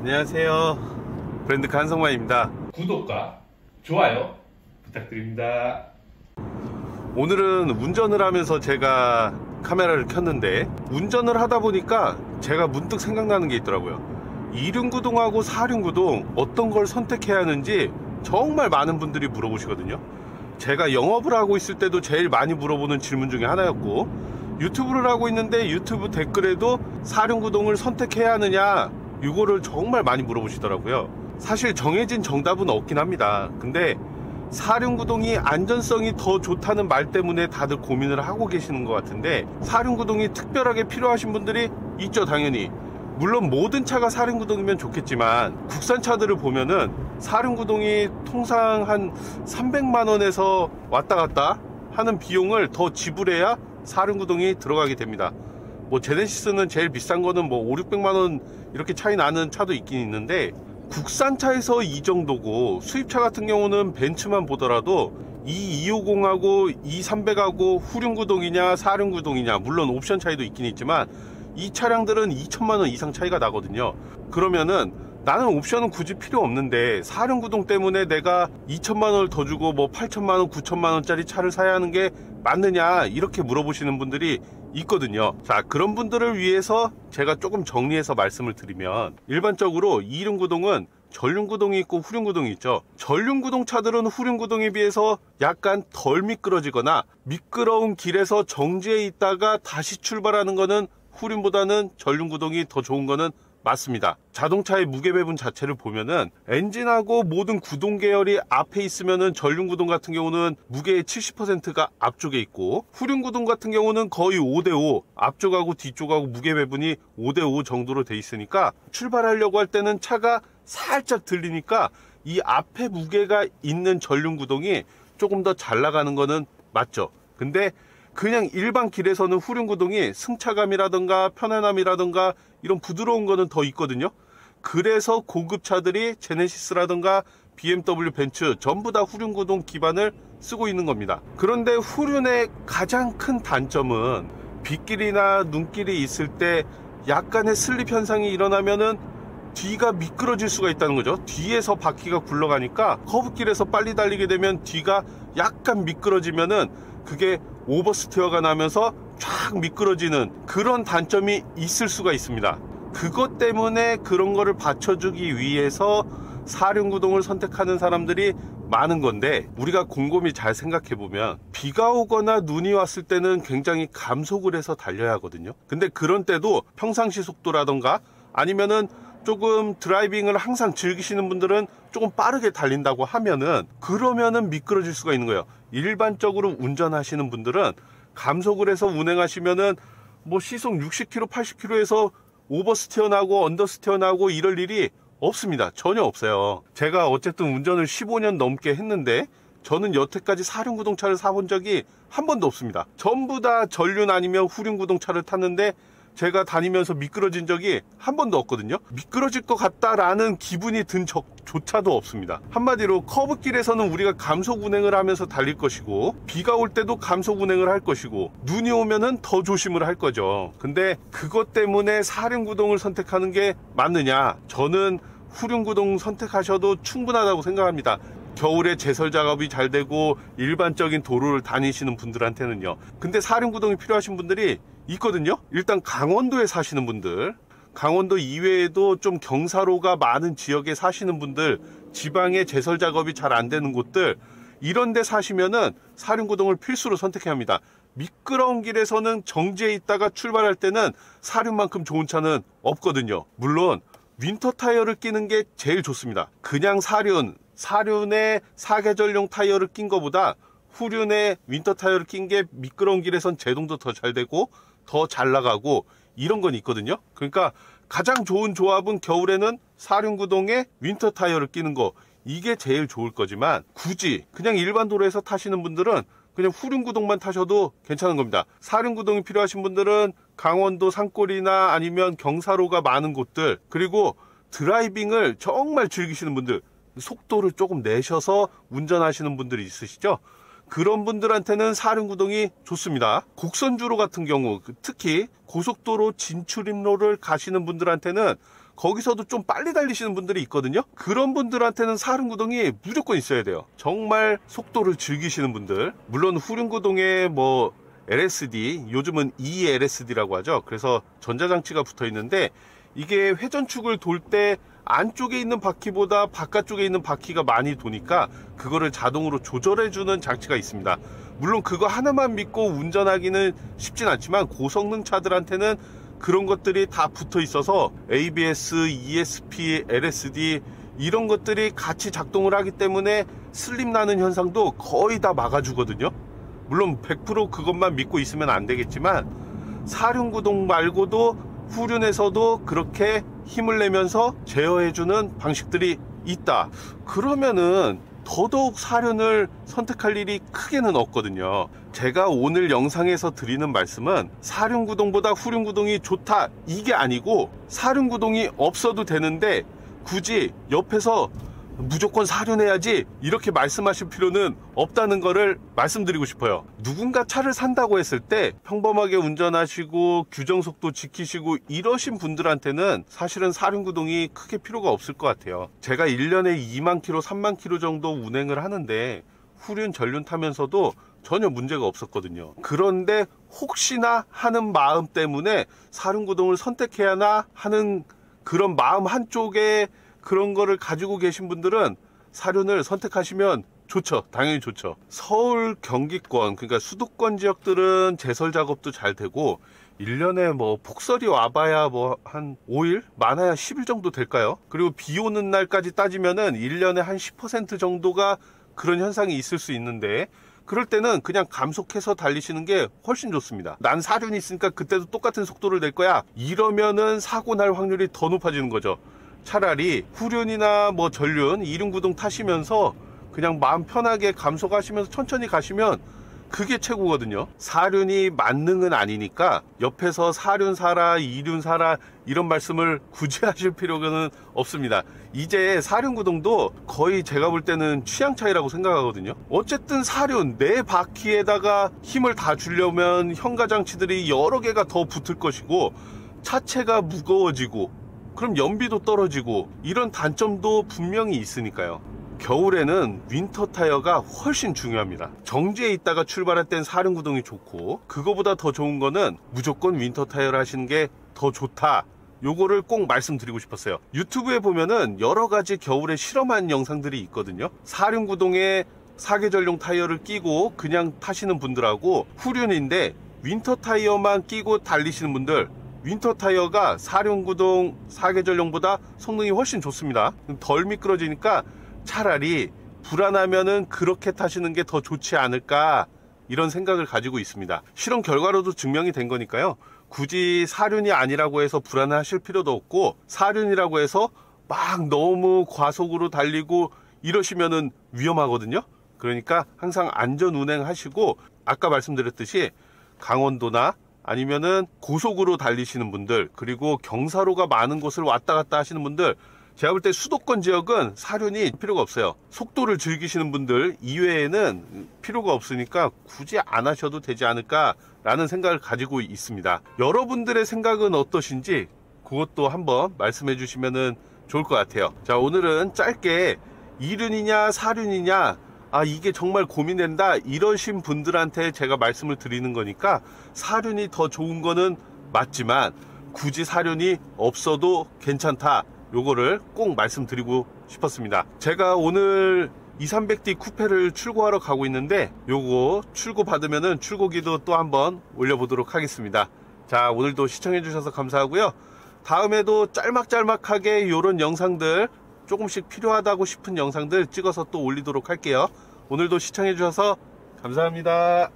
안녕하세요. 브랜드 한성만입니다. 구독과 좋아요 부탁드립니다. 오늘은 운전을 하면서 제가 카메라를 켰는데, 운전을 하다 보니까 제가 문득 생각나는 게 있더라고요. 이륜구동하고 사륜구동 어떤 걸 선택해야 하는지 정말 많은 분들이 물어보시거든요. 제가 영업을 하고 있을 때도 제일 많이 물어보는 질문 중에 하나였고, 유튜브를 하고 있는데 유튜브 댓글에도 사륜구동을 선택해야 하느냐, 이거를 정말 많이 물어보시더라고요. 사실 정해진 정답은 없긴 합니다. 근데 사륜구동이 안전성이 더 좋다는 말 때문에 다들 고민을 하고 계시는 것 같은데, 사륜구동이 특별하게 필요하신 분들이 있죠, 당연히. 물론 모든 차가 사륜구동이면 좋겠지만, 국산 차들을 보면은 사륜구동이 통상 한 300만원에서 왔다 갔다 하는 비용을 더 지불해야 사륜구동이 들어가게 됩니다. 뭐 제네시스는 제일 비싼 거는 뭐 5, 600만원 이렇게 차이 나는 차도 있긴 있는데, 국산차에서 이 정도고, 수입차 같은 경우는 벤츠만 보더라도 이 250하고 2300하고 후륜구동이냐 사륜구동이냐, 물론 옵션 차이도 있긴 있지만 이 차량들은 2천만원 이상 차이가 나거든요. 그러면은 나는 옵션은 굳이 필요 없는데 사륜구동 때문에 내가 2천만원을 더 주고 뭐 8천만원 9천만원짜리 차를 사야 하는 게 맞느냐, 이렇게 물어보시는 분들이 있거든요. 자, 그런 분들을 위해서 제가 조금 정리해서 말씀을 드리면, 일반적으로 이륜구동은 전륜구동이 있고 후륜구동이 있죠. 전륜구동 차들은 후륜구동에 비해서 약간 덜 미끄러지거나, 미끄러운 길에서 정지해 있다가 다시 출발하는 거는 후륜보다는 전륜구동이 더 좋은 거는 맞습니다. 자동차의 무게 배분 자체를 보면은 엔진하고 모든 구동 계열이 앞에 있으면은 전륜구동 같은 경우는 무게의 70%가 앞쪽에 있고, 후륜구동 같은 경우는 거의 5대5, 앞쪽하고 뒤쪽하고 무게 배분이 5대5 정도로 돼 있으니까, 출발하려고 할 때는 차가 살짝 들리니까 이 앞에 무게가 있는 전륜구동이 조금 더 잘 나가는 거는 맞죠. 근데 그냥 일반 길에서는 후륜구동이 승차감이라든가 편안함이라든가 이런 부드러운 거는 더 있거든요. 그래서 고급차들이 제네시스라든가 BMW, 벤츠 전부 다 후륜구동 기반을 쓰고 있는 겁니다. 그런데 후륜의 가장 큰 단점은 빗길이나 눈길이 있을 때 약간의 슬립 현상이 일어나면은 뒤가 미끄러질 수가 있다는 거죠. 뒤에서 바퀴가 굴러가니까 커브길에서 빨리 달리게 되면 뒤가 약간 미끄러지면은 그게 오버스티어가 나면서 쫙 미끄러지는 그런 단점이 있을 수가 있습니다. 그것 때문에 그런 거를 받쳐주기 위해서 사륜구동을 선택하는 사람들이 많은 건데, 우리가 곰곰이 잘 생각해보면 비가 오거나 눈이 왔을 때는 굉장히 감속을 해서 달려야 하거든요. 근데 그런 때도 평상시 속도라던가 아니면은 조금 드라이빙을 항상 즐기시는 분들은 조금 빠르게 달린다고 하면은, 그러면은 미끄러질 수가 있는 거예요. 일반적으로 운전하시는 분들은 감속을 해서 운행하시면은 뭐 시속 60km, 80km에서 오버스티어 나고 언더스티어 나고 이럴 일이 없습니다. 전혀 없어요. 제가 어쨌든 운전을 15년 넘게 했는데, 저는 여태까지 사륜구동차를 사본 적이 한 번도 없습니다. 전부 다 전륜 아니면 후륜구동차를 탔는데 제가 다니면서 미끄러진 적이 한 번도 없거든요. 미끄러질 것 같다라는 기분이 든 적조차도 없습니다. 한마디로 커브길에서는 우리가 감속 운행을 하면서 달릴 것이고, 비가 올 때도 감속 운행을 할 것이고, 눈이 오면은 더 조심을 할 거죠. 근데 그것 때문에 사륜구동을 선택하는 게 맞느냐? 저는 후륜구동 선택하셔도 충분하다고 생각합니다. 겨울에 제설 작업이 잘 되고 일반적인 도로를 다니시는 분들한테는요. 근데 사륜구동이 필요하신 분들이 있거든요. 일단 강원도에 사시는 분들, 강원도 이외에도 좀 경사로가 많은 지역에 사시는 분들, 지방에 제설 작업이 잘 안 되는 곳들, 이런 데 사시면은 사륜구동을 필수로 선택해야 합니다. 미끄러운 길에서는 정지해 있다가 출발할 때는 사륜만큼 좋은 차는 없거든요. 물론 윈터 타이어를 끼는 게 제일 좋습니다. 그냥 사륜에 사계절용 타이어를 낀 거보다 후륜에 윈터 타이어를 낀 게 미끄러운 길에선 제동도 더 잘 되고 더 잘 나가고 이런 건 있거든요. 그러니까 가장 좋은 조합은 겨울에는 사륜구동에 윈터 타이어를 끼는 거, 이게 제일 좋을 거지만, 굳이 그냥 일반 도로에서 타시는 분들은 그냥 후륜구동만 타셔도 괜찮은 겁니다. 사륜구동이 필요하신 분들은 강원도 산골이나 아니면 경사로가 많은 곳들, 그리고 드라이빙을 정말 즐기시는 분들, 속도를 조금 내셔서 운전하시는 분들이 있으시죠. 그런 분들한테는 사륜구동이 좋습니다. 곡선주로 같은 경우, 특히 고속도로 진출입로를 가시는 분들한테는 거기서도 좀 빨리 달리시는 분들이 있거든요. 그런 분들한테는 사륜구동이 무조건 있어야 돼요. 정말 속도를 즐기시는 분들, 물론 후륜구동에 뭐 LSD, 요즘은 ELSD라고 하죠. 그래서 전자장치가 붙어 있는데 이게 회전축을 돌 때 안쪽에 있는 바퀴보다 바깥쪽에 있는 바퀴가 많이 도니까 그거를 자동으로 조절해주는 장치가 있습니다. 물론 그거 하나만 믿고 운전하기는 쉽진 않지만 고성능 차들한테는 그런 것들이 다 붙어 있어서 ABS, ESP, LSD 이런 것들이 같이 작동을 하기 때문에 슬립 나는 현상도 거의 다 막아주거든요. 물론 100% 그것만 믿고 있으면 안 되겠지만 사륜구동 말고도 후륜에서도 그렇게 힘을 내면서 제어해주는 방식들이 있다. 그러면은 더더욱 사륜을 선택할 일이 크게는 없거든요. 제가 오늘 영상에서 드리는 말씀은 사륜구동보다 후륜구동이 좋다 이게 아니고, 사륜구동이 없어도 되는데 굳이 옆에서 무조건 사륜해야지 이렇게 말씀하실 필요는 없다는 거를 말씀드리고 싶어요. 누군가 차를 산다고 했을 때 평범하게 운전하시고 규정속도 지키시고 이러신 분들한테는 사실은 사륜구동이 크게 필요가 없을 것 같아요. 제가 1년에 2만 킬로 3만 킬로 정도 운행을 하는데 후륜 전륜 타면서도 전혀 문제가 없었거든요. 그런데 혹시나 하는 마음 때문에 사륜구동을 선택해야 하나 하는 그런 마음 한쪽에 그런 거를 가지고 계신 분들은 사륜을 선택하시면 좋죠. 당연히 좋죠. 서울 경기권, 그러니까 수도권 지역들은 제설 작업도 잘 되고 1년에 뭐 폭설이 와봐야 뭐 한 5일? 많아야 10일 정도 될까요? 그리고 비 오는 날까지 따지면은 1년에 한 10% 정도가 그런 현상이 있을 수 있는데, 그럴 때는 그냥 감속해서 달리시는 게 훨씬 좋습니다. 난 사륜이 있으니까 그때도 똑같은 속도를 낼 거야, 이러면은 사고 날 확률이 더 높아지는 거죠. 차라리 후륜이나 뭐 전륜, 이륜구동 타시면서 그냥 마음 편하게 감속하시면서 천천히 가시면 그게 최고거든요. 사륜이 만능은 아니니까 옆에서 사륜 사라, 이륜 사라 이런 말씀을 굳이 하실 필요는 없습니다. 이제 사륜구동도 거의 제가 볼 때는 취향 차이라고 생각하거든요. 어쨌든 사륜, 내 바퀴에다가 힘을 다 주려면 현가장치들이 여러 개가 더 붙을 것이고 차체가 무거워지고 그럼 연비도 떨어지고 이런 단점도 분명히 있으니까요. 겨울에는 윈터 타이어가 훨씬 중요합니다. 정지에 있다가 출발할 땐 사륜구동이 좋고, 그거보다 더 좋은 거는 무조건 윈터 타이어를 하시는 게 더 좋다. 요거를 꼭 말씀드리고 싶었어요. 유튜브에 보면은 여러 가지 겨울에 실험한 영상들이 있거든요. 사륜구동에 사계절용 타이어를 끼고 그냥 타시는 분들하고 후륜인데 윈터 타이어만 끼고 달리시는 분들, 윈터 타이어가 사륜구동 사계절용보다 성능이 훨씬 좋습니다. 덜 미끄러지니까 차라리 불안하면은 그렇게 타시는 게 더 좋지 않을까, 이런 생각을 가지고 있습니다. 실험 결과로도 증명이 된 거니까요. 굳이 사륜이 아니라고 해서 불안하실 필요도 없고, 사륜이라고 해서 막 너무 과속으로 달리고 이러시면은 위험하거든요. 그러니까 항상 안전 운행하시고, 아까 말씀드렸듯이 강원도나 아니면은 고속으로 달리시는 분들, 그리고 경사로가 많은 곳을 왔다 갔다 하시는 분들, 제가 볼 때 수도권 지역은 사륜이 필요가 없어요. 속도를 즐기시는 분들 이외에는 필요가 없으니까 굳이 안 하셔도 되지 않을까 라는 생각을 가지고 있습니다. 여러분들의 생각은 어떠신지 그것도 한번 말씀해 주시면 좋을 것 같아요. 자, 오늘은 짧게 이륜이냐 사륜이냐, 이게 정말 고민된다 이러신 분들한테 제가 말씀을 드리는 거니까, 사륜이 더 좋은 거는 맞지만 굳이 사륜이 없어도 괜찮다, 요거를 꼭 말씀드리고 싶었습니다. 제가 오늘 2300D 쿠페를 출고하러 가고 있는데, 요거 출고 받으면은 출고기도 또 한번 올려보도록 하겠습니다. 자, 오늘도 시청해 주셔서 감사하고요. 다음에도 짤막짤막하게 요런 영상들, 조금씩 필요하다고 싶은 영상들 찍어서 또 올리도록 할게요. 오늘도 시청해 주셔서 감사합니다.